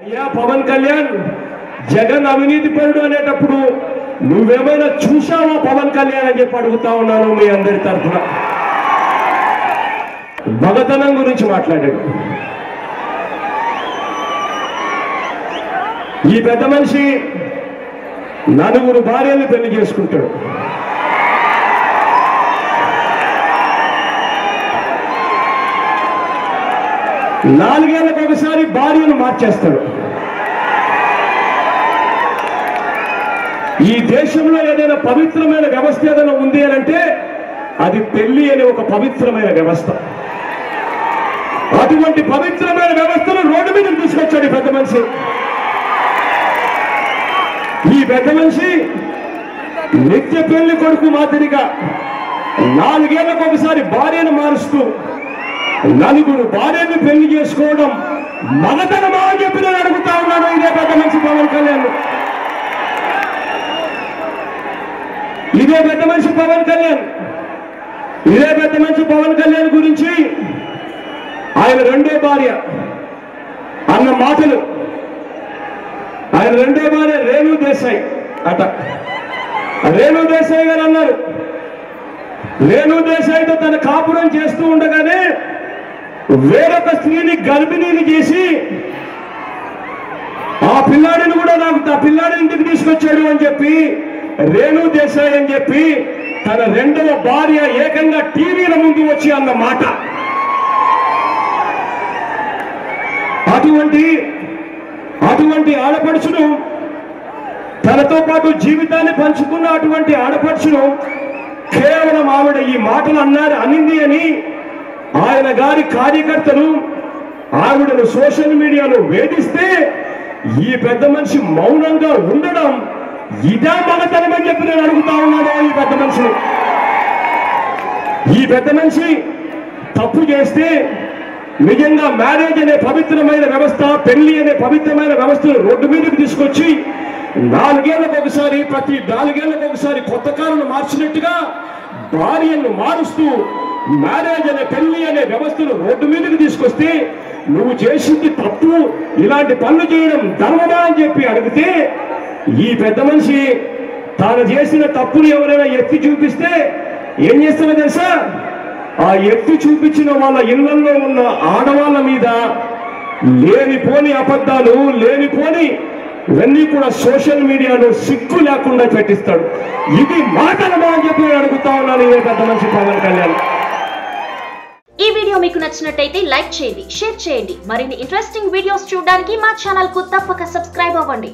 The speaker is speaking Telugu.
అయ్యా పవన్ కళ్యాణ్ జగన్ అవినీతి పరుడు అనేటప్పుడు నువ్వేమైనా చూశావా పవన్ కళ్యాణ్ అని చెప్పి అడుగుతా ఉన్నాను మీ అందరి తరఫున. మగతనం గురించి మాట్లాడాడు ఈ పెద్ద మనిషి. 4 భార్యలు పెళ్లి చేసుకుంటాడు. నాలుగేళ్లకు ఒకసారి భార్యను మార్చేస్తాడు. ఈ దేశంలో ఏదైనా పవిత్రమైన వ్యవస్థ ఏదైనా ఉంది అని అంటే అది పెళ్లి అనే ఒక పవిత్రమైన వ్యవస్థ. అటువంటి పవిత్రమైన వ్యవస్థను రోడ్డు మీద తీసుకొచ్చాడు ఈ పెద్ద మనిషి. ఈ పెద్ద మనిషి నిత్య పెళ్లి కొడుకు మాదిరిగా 4 ఏళ్లకు ఒకసారి భార్యను మారుస్తూ 4 భార్యను పెళ్లి చేసుకోవడం మగతనమా అని చెప్పి నేను అడుగుతా ఉన్నాను ఇదే పెద్ద మనిషి పవన్ కళ్యాణ్. ఇదే పెద్ద మనిషి పవన్ కళ్యాణ్. ఇదే పెద్ద మనిషి పవన్ కళ్యాణ్ గురించి ఆయన 2వ భార్య అన్న మాటలు. ఆయన 2వ భార్య రేణు దేశాయ్ అట. రేణు దేశాయ్ గారు అన్నారు, రేణు దేశాయ్తో తన కాపురం చేస్తూ ఉండగానే వేరొక స్త్రీని గర్భిణీని చేసి ఆ పిల్లాడిని కూడా నాకు ఆ పిల్లాడి ఇంటికి తీసుకొచ్చాడు అని చెప్పి రేణు దేశాయ్ అని చెప్పి తన 2వ భార్య ఏకంగా టీవీల ముందు వచ్చి అన్న మాట. అటువంటి ఆడపడుచును, తనతో పాటు జీవితాన్ని పంచుకున్న అటువంటి ఆడపడుచును కేవలం ఆవిడ ఈ మాటలు అనింది అని ఆయన గారి కార్యకర్తలు ఆవిడను సోషల్ మీడియాలో వేధిస్తే ఈ పెద్ద మనిషి మౌనంగా ఉండడం ఇదా మగతనం అని చెప్పి నేను అడుగుతా ఉన్నాను ఈ పెద్ద మనిషిని. ఈ పెద్ద మనిషి తప్పు చేస్తే నిజంగా మ్యారేజ్ అనే పవిత్రమైన వ్యవస్థ, పెళ్లి అనే పవిత్రమైన వ్యవస్థను రోడ్డు మీదకి తీసుకొచ్చి 4 ఏళ్లకు ఒకసారి, ప్రతి 4 ఏళ్లకు ఒకసారి కొత్త కారును మార్చినట్టుగా భార్యను మారుస్తూ మ్యారేజ్ అనే పెళ్లి అనే వ్యవస్థను రోడ్డు మీదకి తీసుకొస్తే నువ్వు చేసింది తప్పు, ఇలాంటి పనులు చేయడం ధర్మమా అని చెప్పి అడిగితే ఈ పెద్ద మనిషి తాను చేసిన తప్పును ఎవరైనా ఎత్తి చూపిస్తే ఏం చేస్తారో తెలుసా? ఆ ఎత్తి చూపించిన వాళ్ళ ఇళ్లలో ఉన్న ఆడవాళ్ళ మీద లేనిపోని అబద్ధాలు, లేనిపోని ఇవన్నీ కూడా సోషల్ మీడియాలో సిగ్గు లేకుండా పెట్టిస్తాడు. ఇది మాటలమా అని చెప్పి అడుగుతా ఉన్నాను ఇదే పెద్ద మనిషి పవన్ కళ్యాణ్. ఈ వీడియో మీకు నచ్చినట్టయితే లైక్ చేయండి, షేర్ చేయండి. మరిన్ని ఇంట్రెస్టింగ్ వీడియోస్ చూడడానికి మా ఛానల్ కు తప్పక సబ్స్క్రైబ్ అవ్వండి.